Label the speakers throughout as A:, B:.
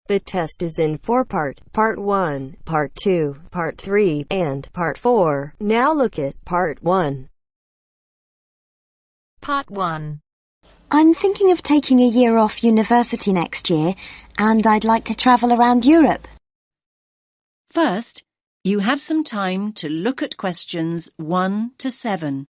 A: The test is in 4-part, Part 1, Part 2, Part 3, and Part 4. Now look at Part 1.
B: Part 1.
C: I'm thinking of taking a year off university next year, and I'd like to travel around Europe.
D: First, you have some time to look at questions 1 to 7.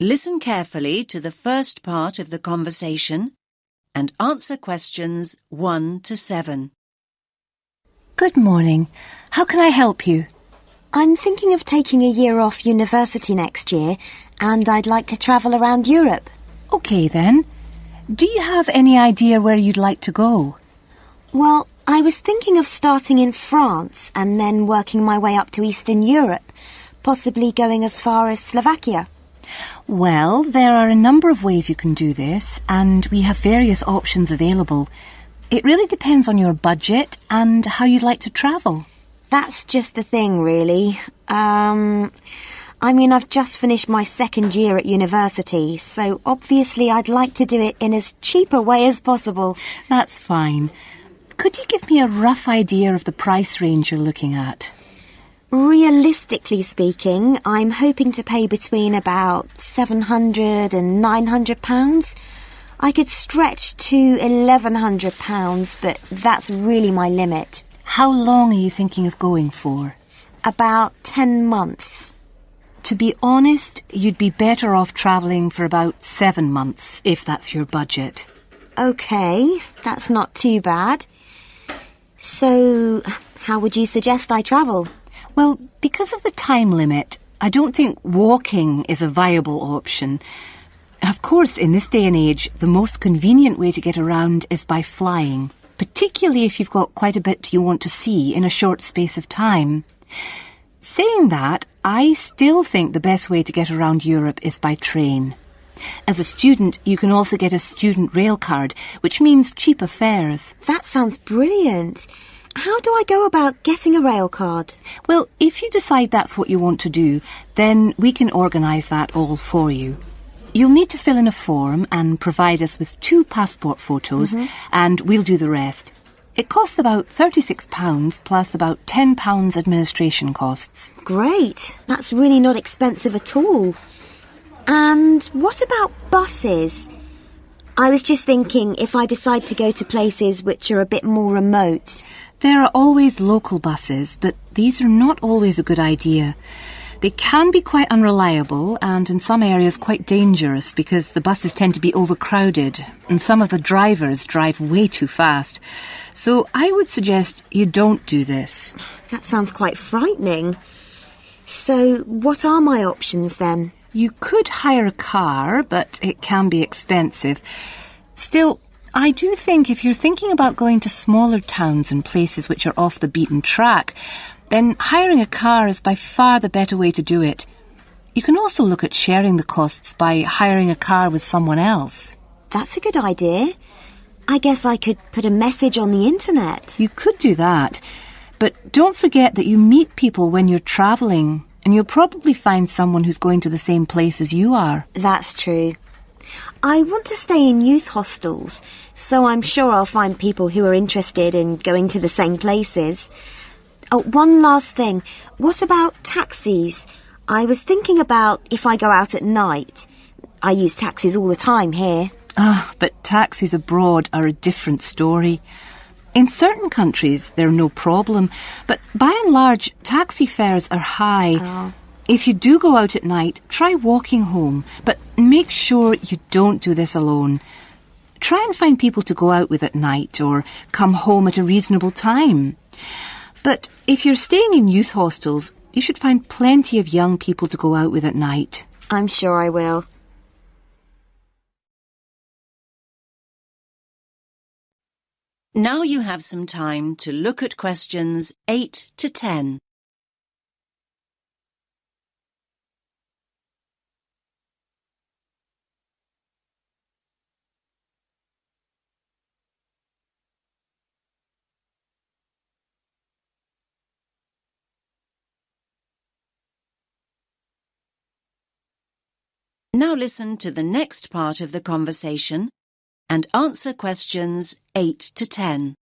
D: Listen carefully to the first part of the conversation and answer questions 1 to 7.
E: Good morning. How can I help you?
C: I'm thinking of taking a year off university next year, and I'd like to travel around Europe.
E: OK then. Do you have any idea where you'd like to go?
C: Well, I was thinking of starting in France and then working my way up to Eastern Europe, possibly going as far as Slovakia.
E: Well, there are a number of ways you can do this, and we have various options available. It really depends on your budget and how you'd like to travel.
C: That's just the thing, really. I've just finished my second year at university, so obviously I'd like to do it in as cheap a way as possible.
E: That's fine. Could you give me a rough idea of the price range you're looking at?
C: Realistically speaking, I'm hoping to pay between about £700 and £900. I could stretch to £1,100, but that's really my limit.
E: How long are you thinking of going for?
C: About 10 months.
E: To be honest, you'd be better off travelling for about 7 months, if that's your budget.
C: OK, that's not too bad. So, how would you suggest I travel?
E: Well, because of the time limit, I don't think walking is a viable option. Of course, in this day and age, the most convenient way to get around is by flying, particularly if you've got quite a bit you want to see in a short space of time. Saying that, I still think the best way to get around Europe is by train. As a student, you can also get a student rail card, which means cheaper fares.
C: That sounds brilliant. How do I go about getting a rail card?
E: Well, if you decide that's what you want to do, then we can organise that all for you. You'll need to fill in a form and provide us with 2 passport photos, and we'll do the rest. It costs about £36 plus about £10 administration costs.
C: Great. That's really not expensive at all. And what about buses? I was just thinking if I decide to go to places which are a bit more remote.
E: There are always local buses, but these are not always a good idea. They can be quite unreliable and in some areas quite dangerous because the buses tend to be overcrowded and some of the drivers drive way too fast. So I would suggest you don't do this.
C: That sounds quite frightening. So what are my options then?
E: You could hire a car, but it can be expensive. Still, I do think if you're thinking about going to smaller towns and places which are off the beaten track, then hiring a car is by far the better way to do it. You can also look at sharing the costs by hiring a car with someone else.
C: That's a good idea. I guess I could put a message on the internet.
E: You could do that, but don't forget that you meet people when you're travelling, and you'll probably find someone who's going to the same place as you are.
C: That's true. I want to stay in youth hostels, so I'm sure I'll find people who are interested in going to the same places. Oh, one last thing. What about taxis? I was thinking about if I go out at night. I use taxis all the time here.
E: But taxis abroad are a different story. In certain countries, they're no problem, but by and large, taxi fares are high.
C: Oh.
E: If you do go out at night, try walking home, but make sure you don't do this alone. Try and find people to go out with at night or come home at a reasonable time. But if you're staying in youth hostels, you should find plenty of young people to go out with at night.
C: I'm sure I will.
D: Now you have some time to look at questions 8 to 10. Now listen to the next part of the conversation and answer questions 8 to 10.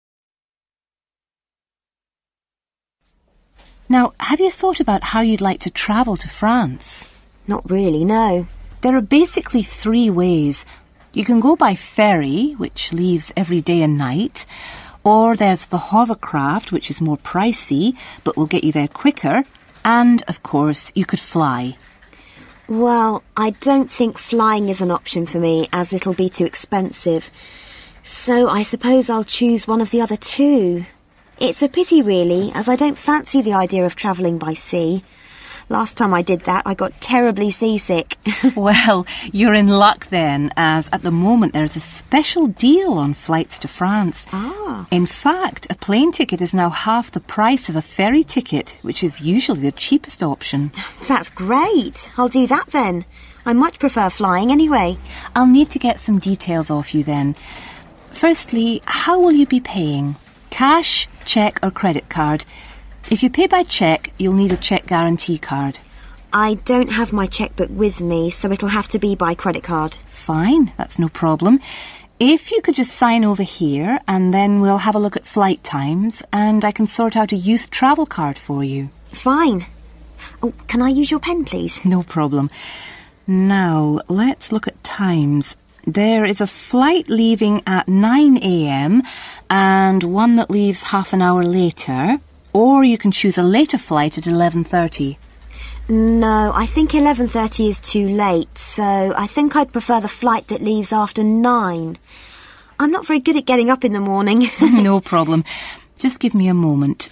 E: Now, have you thought about how you'd like to travel to France?
C: Not really, no.
E: There are basically 3 ways. You can go by ferry, which leaves every day and night, or there's the hovercraft, which is more pricey, but will get you there quicker, and, of course, you could fly.
C: Well, I don't think flying is an option for me, as it'll be too expensive. So I suppose I'll choose one of the other 2. It's a pity, really, as I don't fancy the idea of travelling by sea. Last time I did that, I got terribly seasick.
E: Well, you're in luck then, as at the moment there's a special deal on flights to France.
C: Ah.
E: In fact, a plane ticket is now half the price of a ferry ticket, which is usually the cheapest option.
C: That's great. I'll do that then. I much prefer flying anyway.
E: I'll need to get some details off you then. Firstly, how will you be paying? Cash, cheque or credit card? If you pay by cheque, you'll need a cheque guarantee card.
C: I don't have my chequebook with me, so it'll have to be by credit card.
E: Fine, that's no problem. If you could just sign over here, and then we'll have a look at flight times, and I can sort out a youth travel card for you.
C: Fine. Oh, can I use your pen, please?
E: No problem. Now, let's look at times. There is a flight leaving at 9 a.m. and one that leaves half an hour later. Or you can choose a later flight at 11:30.
C: No, I think 11:30 is too late, so I think I'd prefer the flight that leaves after 9. I'm not very good at getting up in the morning.
E: No problem. Just give me a moment.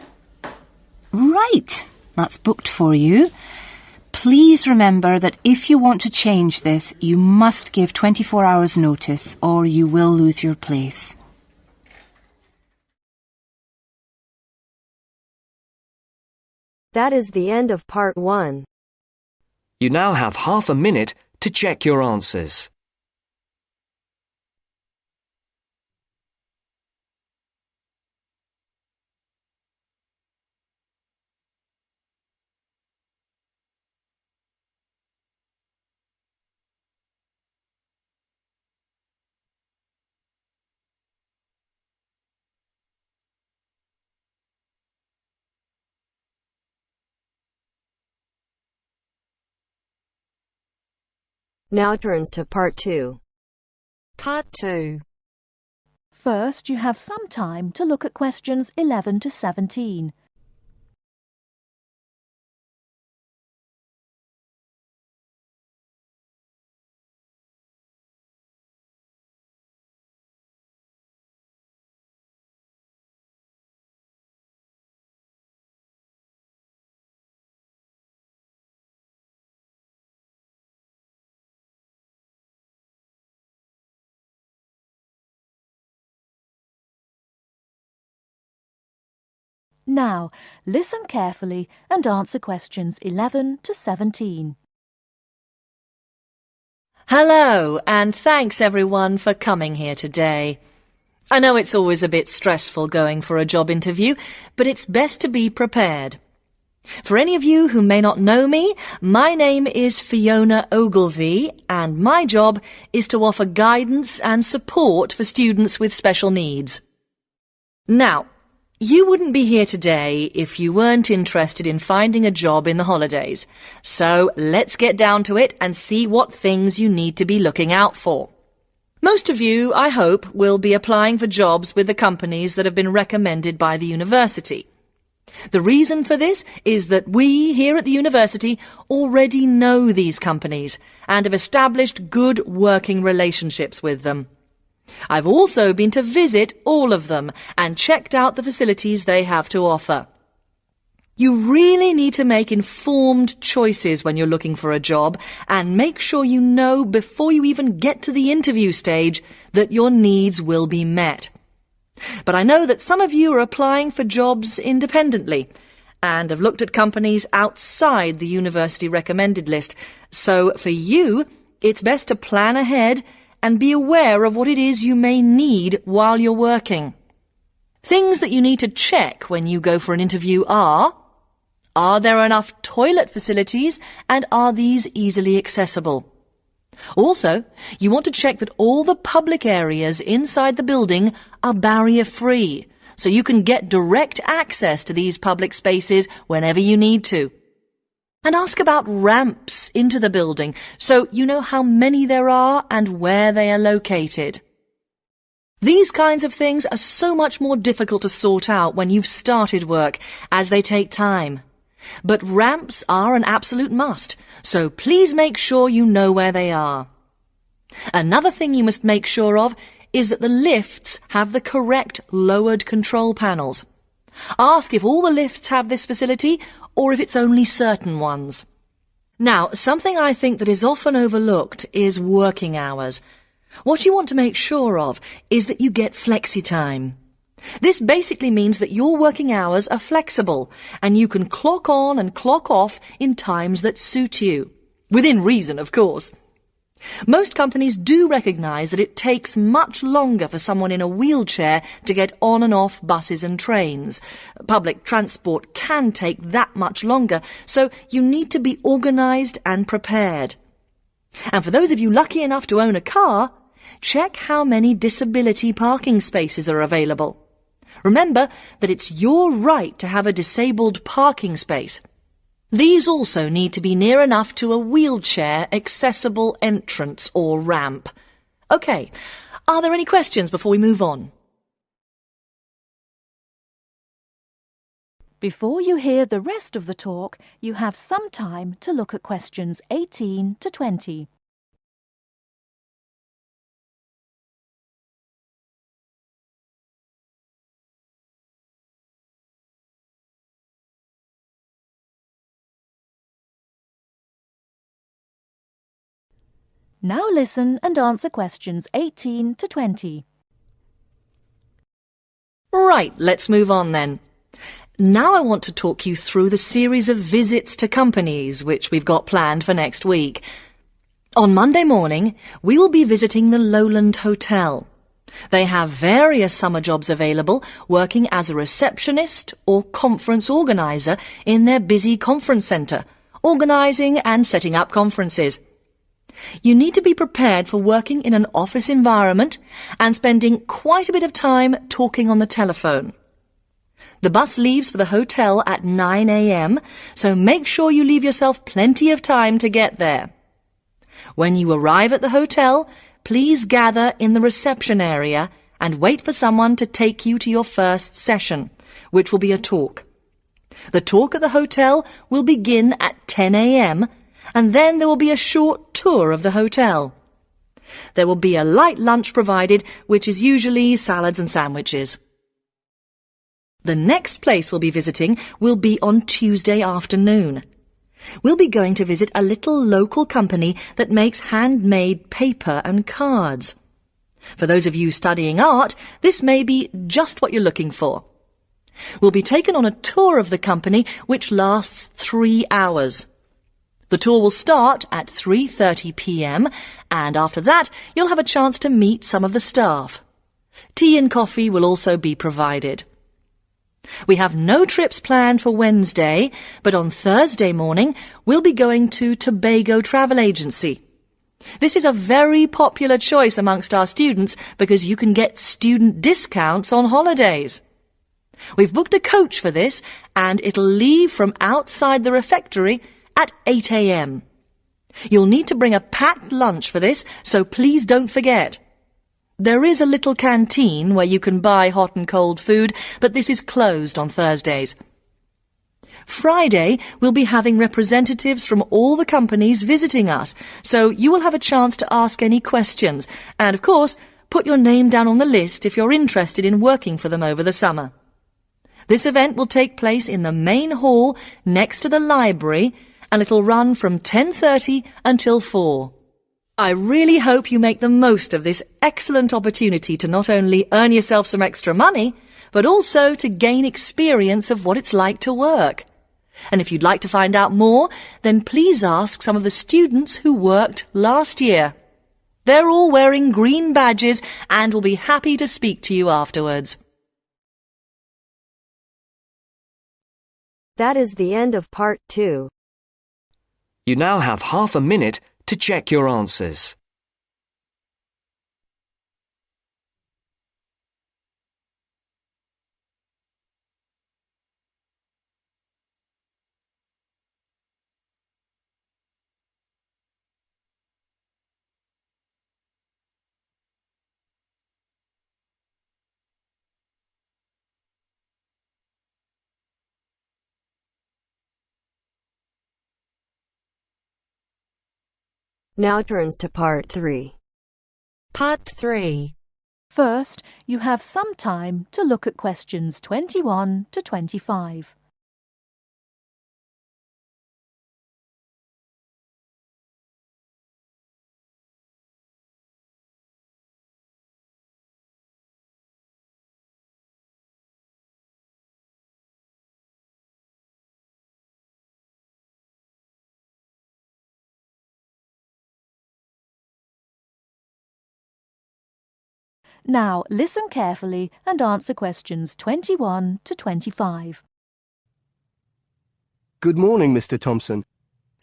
E: Right, that's booked for you. Please remember that if you want to change this, you must give 24 hours notice or you will lose your place.
A: That is the end of part 1.
B: You now have half a minute to check your answers.
A: Now turns to part 2.
F: Part 2. First, you have some time to look at questions 11 to 17. Now, listen carefully and answer questions 11 to 17.
G: Hello, and thanks everyone for coming here today. I know it's always a bit stressful going for a job interview, but it's best to be prepared. For any of you who may not know me, my name is Fiona Ogilvie, and my job is to offer guidance and support for students with special needs. Now, you wouldn't be here today if you weren't interested in finding a job in the holidays. So let's get down to it and see what things you need to be looking out for. Most of you, I hope, will be applying for jobs with the companies that have been recommended by the university. The reason for this is that we here at the university already know these companies and have established good working relationships with them. I've also been to visit all of them and checked out the facilities they have to offer. You really need to make informed choices when you're looking for a job and make sure you know before you even get to the interview stage that your needs will be met. But I know that some of you are applying for jobs independently and have looked at companies outside the university recommended list. So for you, it's best to plan ahead and be aware of what it is you may need while you're working. Things that you need to check when you go for an interview are there enough toilet facilities and are these easily accessible? Also, you want to check that all the public areas inside the building are barrier-free, so you can get direct access to these public spaces whenever you need to. And ask about ramps into the building, so you know how many there are and where they are located. These kinds of things are so much more difficult to sort out when you've started work, as they take time. But ramps are an absolute must, so please make sure you know where they are. Another thing you must make sure of is that the lifts have the correct lowered control panels. Ask if all the lifts have this facility or if it's only certain ones. Now, something I think that is often overlooked is working hours. What you want to make sure of is that you get flexi time. This basically means that your working hours are flexible and you can clock on and clock off in times that suit you. Within reason, of course. Most companies do recognise that it takes much longer for someone in a wheelchair to get on and off buses and trains. Public transport can take that much longer, so you need to be organised and prepared. And for those of you lucky enough to own a car, check how many disability parking spaces are available. Remember that it's your right to have a disabled parking space. These also need to be near enough to a wheelchair accessible entrance or ramp. OK, are there any questions before we move on?
F: Before you hear the rest of the talk, you have some time to look at questions 18 to 20. Now listen and answer questions 18 to 20.
G: Right, let's move on then. Now I want to talk you through the series of visits to companies which we've got planned for next week. On Monday morning, we will be visiting the Lowland Hotel. They have various summer jobs available, working as a receptionist or conference organiser in their busy conference centre, organising and setting up conferences. You need to be prepared for working in an office environment and spending quite a bit of time talking on the telephone. The bus leaves for the hotel at 9 a.m, so make sure you leave yourself plenty of time to get there. When you arrive at the hotel, please gather in the reception area and wait for someone to take you to your first session, which will be a talk. The talk at the hotel will begin at 10 a.m, and then there will be a short tour of the hotel. There will be a light lunch provided, which is usually salads and sandwiches. The next place we'll be visiting will be on Tuesday afternoon. We'll be going to visit a little local company that makes handmade paper and cards. For those of you studying art, this may be just what you're looking for. We'll be taken on a tour of the company which lasts 3 hours. The tour will start at 3:30 p.m, and after that you'll have a chance to meet some of the staff. Tea and coffee will also be provided. We have no trips planned for Wednesday, but on Thursday morning we'll be going to Tobago Travel Agency. This is a very popular choice amongst our students because you can get student discounts on holidays. We've booked a coach for this, and it'll leave from outside the refectory at 8 a.m. You'll need to bring a packed lunch for this, so please don't forget. There is a little canteen where you can buy hot and cold food, but this is closed on Thursdays. Friday, we'll be having representatives from all the companies visiting us, so you will have a chance to ask any questions, and of course, put your name down on the list if you're interested in working for them over the summer. This event will take place in the main hall next to the library, and it'll run from 10:30 until 4. I really hope you make the most of this excellent opportunity to not only earn yourself some extra money, but also to gain experience of what it's like to work. And if you'd like to find out more, then please ask some of the students who worked last year. They're all wearing green badges and will be happy to speak to you afterwards.
A: That is the end of part 2.
B: You now have half a minute to check your answers.
A: Now turns to Part 3.
F: Part 3. First, you have some time to look at questions 21 to 25. Now listen carefully and answer questions 21 to 25.
H: Good morning, Mr. Thompson.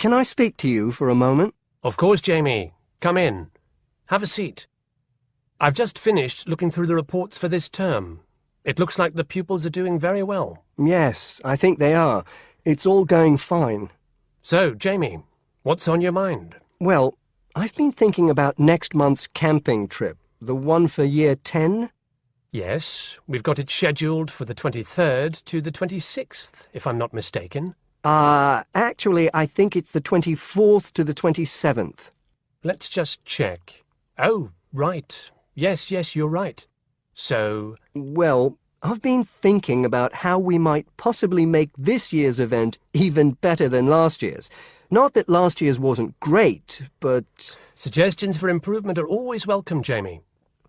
H: Can I speak to you for a moment?
I: Of course, Jamie. Come in. Have a seat. I've just finished looking through the reports for this term. It looks like the pupils are doing very well.
H: Yes, I think they are. It's all going fine.
I: So, Jamie, what's on your mind?
H: Well, I've been thinking about next month's camping trip. The one for Year 10?
I: Yes, we've got it scheduled for the 23rd to the 26th, if I'm not mistaken.
H: Actually, I think it's the 24th to the 27th.
I: Let's just check. Oh, right. Yes, you're right. So...
H: Well, I've been thinking about how we might possibly make this year's event even better than last year's. Not that last year's wasn't great, but...
I: Suggestions for improvement are always welcome, Jamie.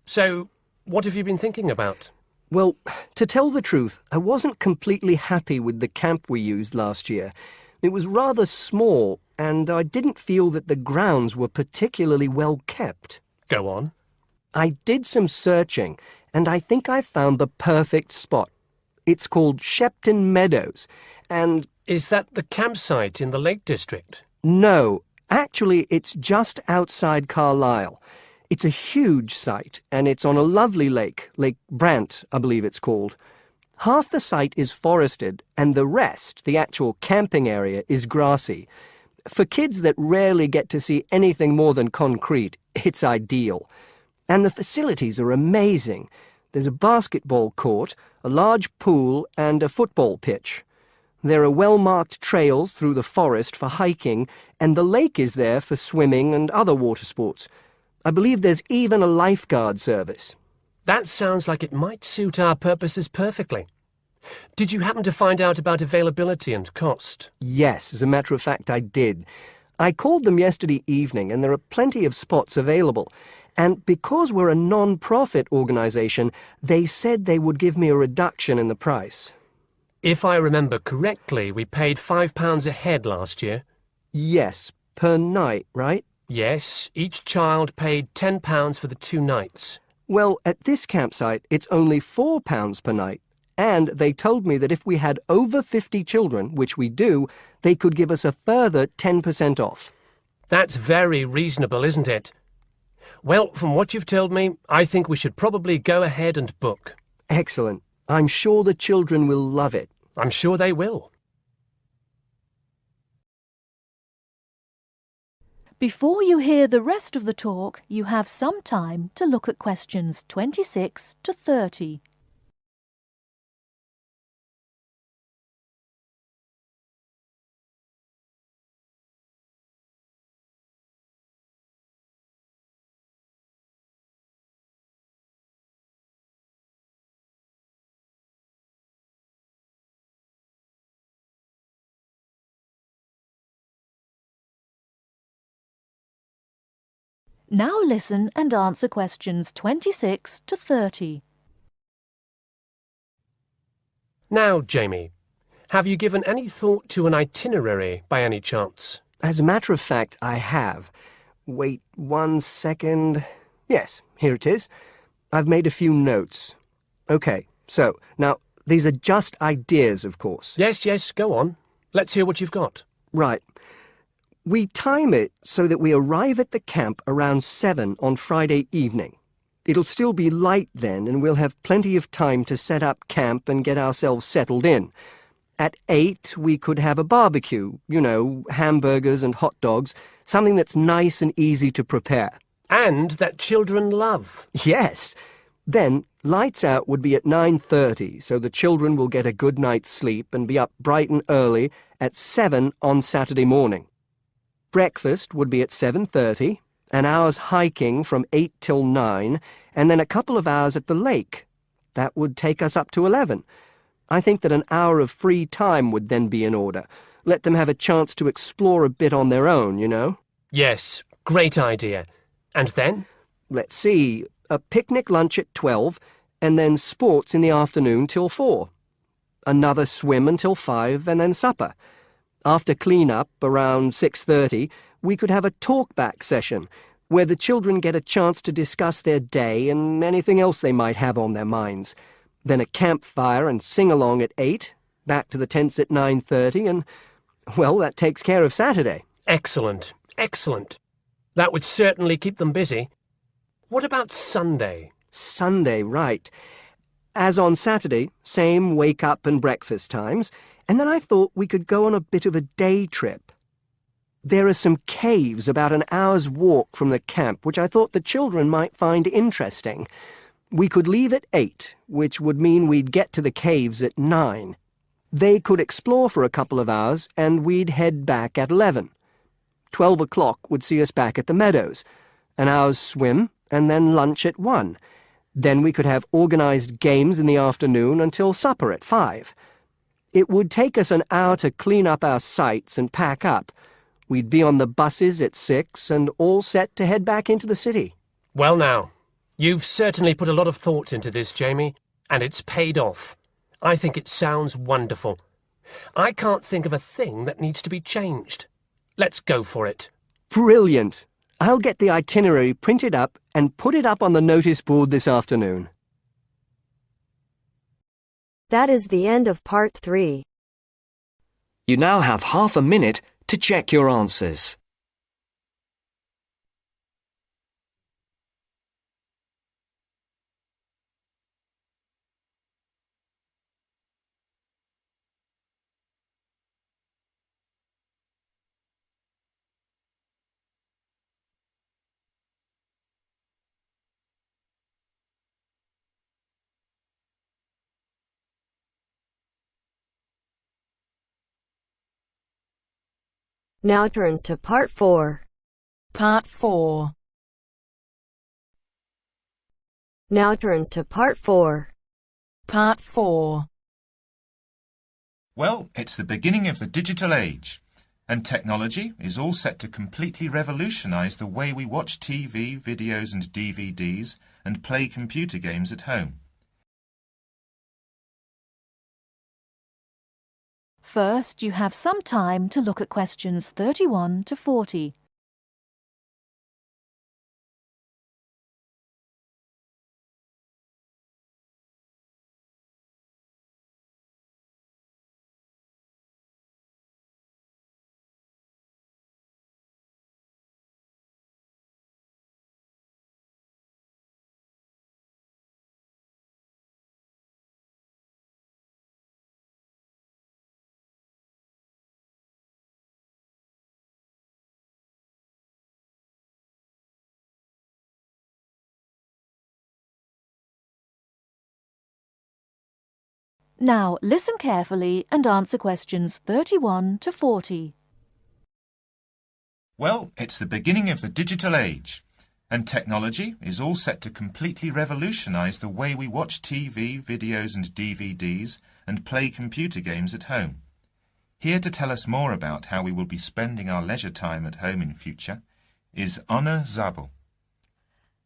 I: So, what have you been thinking about?
H: Well, to tell the truth, I wasn't completely happy with the camp we used last year. It was rather small, and I didn't feel that the grounds were particularly well kept.
I: Go on.
H: I did some searching, and I think I found the perfect spot. It's called Shepton Meadows, and...
I: Is that the campsite in the Lake District?
H: No, actually it's just outside Carlisle. It's a huge site, and it's on a lovely lake, Lake Brant, I believe it's called. Half the site is forested, and the rest, the actual camping area, is grassy. For kids that rarely get to see anything more than concrete, it's ideal. And the facilities are amazing. There's a basketball court, a large pool, and a football pitch. There are well-marked trails through the forest for hiking, and the lake is there for swimming and other water sports. I believe there's even a lifeguard service.
I: That sounds like it might suit our purposes perfectly. Did you happen to find out about availability and cost?
H: Yes, as a matter of fact, I did. I called them yesterday evening, and there are plenty of spots available. And because we're a non-profit organisation, they said they would give me a reduction in the price.
I: If I remember correctly, we paid £5 a head last year.
H: Yes, per night, right?
I: Yes, each child paid £10 for the 2 nights.
H: Well, at this campsite, it's only £4 per night. And they told me that if we had over 50 children, which we do, they could give us a further 10% off.
I: That's very reasonable, isn't it? Well, from what you've told me, I think we should probably go ahead and book.
H: Excellent. I'm sure the children will love it.
I: I'm sure they will.
F: Before you hear the rest of the talk, you have some time to look at questions 26 to 30. Now listen and answer questions 26 to 30.
I: Now, Jamie, have you given any thought to an itinerary by any chance?
H: As a matter of fact, I have. Wait 1 second. Yes, here it is. I've made a few notes. OK, so, now, these are just ideas, of course.
I: Yes, go on. Let's hear what you've got.
H: Right. We time it so that we arrive at the camp around 7 on Friday evening. It'll still be light then, and we'll have plenty of time to set up camp and get ourselves settled in. At 8, we could have a barbecue, you know, hamburgers and hot dogs, something that's nice and easy to prepare.
I: And that children love.
H: Yes. Then, lights out would be at 9:30, so the children will get a good night's sleep and be up bright and early at 7 on Saturday morning. Breakfast would be at 7:30, an hour's hiking from 8 till 9, and then a couple of hours at the lake. That would take us up to 11. I think that an hour of free time would then be in order. Let them have a chance to explore a bit on their own, you know?
I: Yes, great idea. And then?
H: Let's see, a picnic lunch at 12, and then sports in the afternoon till 4. Another swim until 5, and then supper. After clean-up, around 6:30, we could have a talk-back session, where the children get a chance to discuss their day and anything else they might have on their minds. Then a campfire and sing-along at 8, back to the tents at 9:30, and, well, that takes care of Saturday.
I: Excellent, excellent. That would certainly keep them busy. What about Sunday?
H: Sunday, right. As on Saturday, same wake-up and breakfast times, and then I thought we could go on a bit of a day trip. There are some caves about an hour's walk from the camp, which I thought the children might find interesting. We could leave at 8, which would mean we'd get to the caves at 9. They could explore for a couple of hours, and we'd head back at 11. 12 o'clock would see us back at the meadows. An hour's swim, and then lunch at 1. Then we could have organised games in the afternoon until supper at 5. It would take us an hour to clean up our sites and pack up. We'd be on the buses at 6 and all set to head back into the city.
I: Well now, you've certainly put a lot of thought into this, Jamie, and it's paid off. I think it sounds wonderful. I can't think of a thing that needs to be changed. Let's go for it.
H: Brilliant. I'll get the itinerary printed up and put it up on the notice board this afternoon.
A: That is the end of part 3.
B: You now have half a minute to check your answers.
A: Now turns to part 4.
F: Part 4.
A: Now turns to part 4.
F: Part 4.
J: Well, it's the beginning of the digital age, and technology is all set to completely revolutionise the way we watch TV, videos and DVDs and play computer games at home.
F: First, you have some time to look at questions 31 to 40. Now listen carefully and answer questions 31 to 40.
J: Well, it's the beginning of the digital age, and technology is all set to completely revolutionise the way we watch TV, videos and DVDs and play computer games at home. Here to tell us more about how we will be spending our leisure time at home in future is Anna Zabel.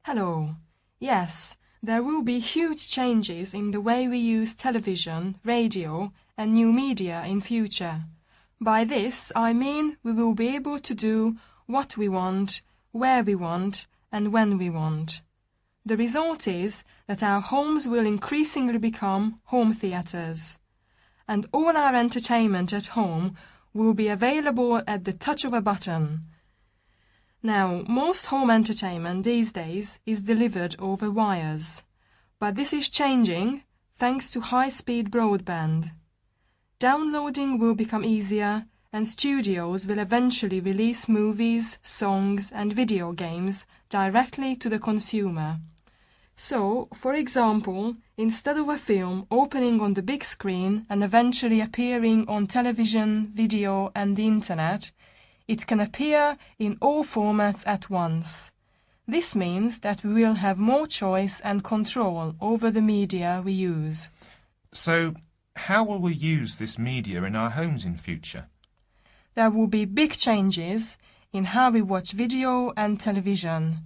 K: Hello. Yes. There will be huge changes in the way we use television, radio and new media in future. By this I mean we will be able to do what we want, where we want and when we want. The result is that our homes will increasingly become home theatres. And all our entertainment at home will be available at the touch of a button. Now, most home entertainment these days is delivered over wires, but this is changing thanks to high-speed broadband. Downloading will become easier, and studios will eventually release movies, songs and video games directly to the consumer. So, for example, instead of a film opening on the big screen and eventually appearing on television, video and the internet, it can appear in all formats at once. This means that we will have more choice and control over the media we use.
J: So, how will we use this media in our homes in future?
K: There will be big changes in how we watch video and television.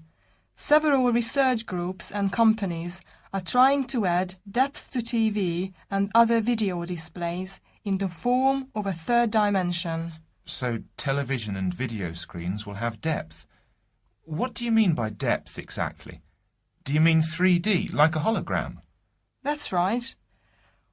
K: Several research groups and companies are trying to add depth to TV and other video displays in the form of a third dimension.
J: So television and video screens will have depth. What do you mean by depth exactly? Do you mean 3D, like a hologram?
K: That's right.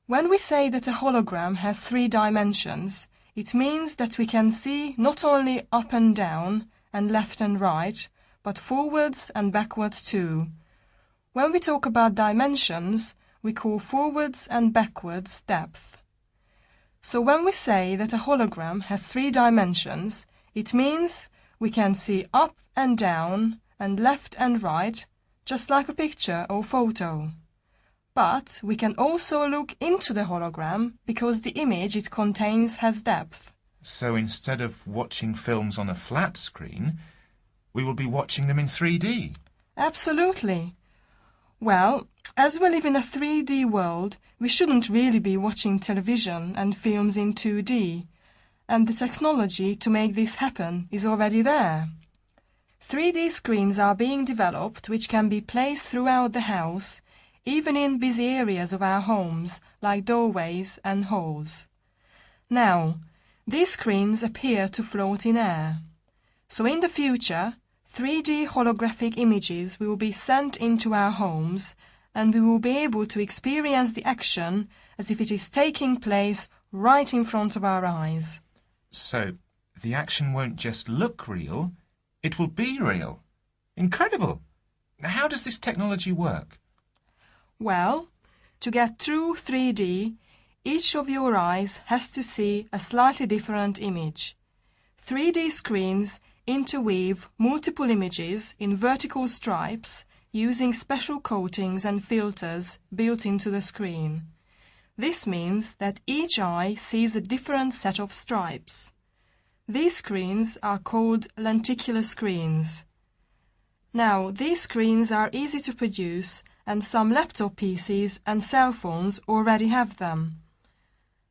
K: When we say that a hologram has 3 dimensions, it means that we can see not only up and down and left and right, but forwards and backwards too. When we talk about dimensions, we call forwards and backwards depth. So when we say that a hologram has 3 dimensions, it means we can see up and down and left and right, just like a picture or photo. But we can also look into the hologram because the image it contains has depth.
J: So instead of watching films on a flat screen, we will be watching them in 3D.
K: Absolutely. Well, as we live in a 3D world, we shouldn't really be watching television and films in 2D. And the technology to make this happen is already there. 3D screens are being developed which can be placed throughout the house, even in busy areas of our homes, like doorways and halls. Now, these screens appear to float in air. So in the future, 3D holographic images will be sent into our homes, and we will be able to experience the action as if it is taking place right in front of our eyes.
J: So, the action won't just look real, it will be real. Incredible! How does this technology work?
K: Well, to get true 3D, each of your eyes has to see a slightly different image. 3D screens interweave multiple images in vertical stripes using special coatings and filters built into the screen. This means that each eye sees a different set of stripes. These screens are called lenticular screens. Now, these screens are easy to produce, and some laptop PCs and cell phones already have them.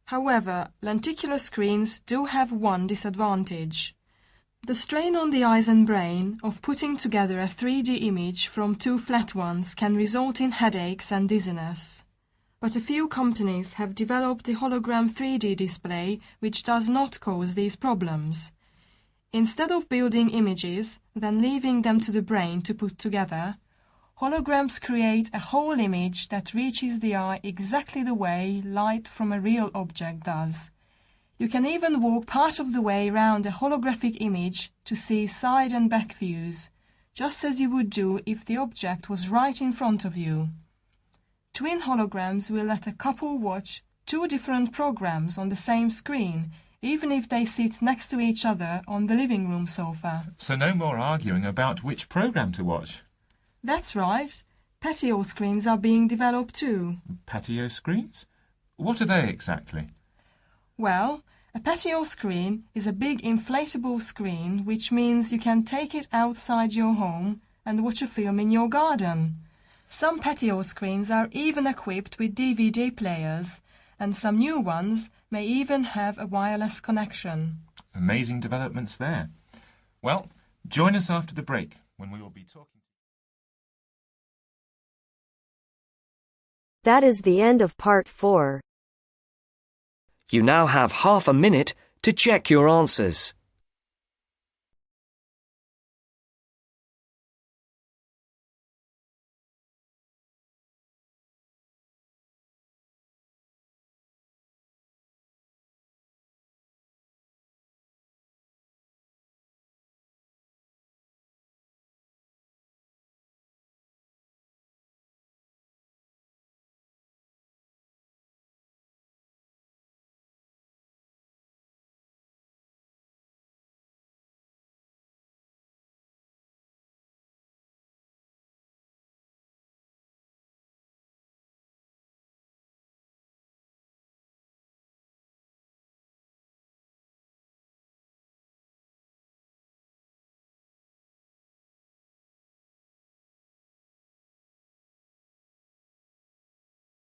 K: However, lenticular screens do have one disadvantage. The strain on the eyes and brain of putting together a 3D image from 2 flat ones can result in headaches and dizziness. But a few companies have developed a hologram 3D display which does not cause these problems. Instead of building images, then leaving them to the brain to put together, holograms create a whole image that reaches the eye exactly the way light from a real object does. You can even walk part of the way around a holographic image to see side and back views, just as you would do if the object was right in front of you. Twin holograms will let a couple watch 2 different programs on the same screen, even if they sit next to each other on the living room sofa.
J: So no more arguing about which program to watch.
K: That's right. Patio screens are being developed too.
J: Patio screens? What are they exactly?
K: Well, a patio screen is a big inflatable screen, which means you can take it outside your home and watch a film in your garden. Some patio screens are even equipped with DVD players, and some new ones may even have a wireless connection.
J: Amazing developments there. Well, join us after the break when we will be talking.
A: That is the end of part 4.
B: You now have half a minute to check your answers.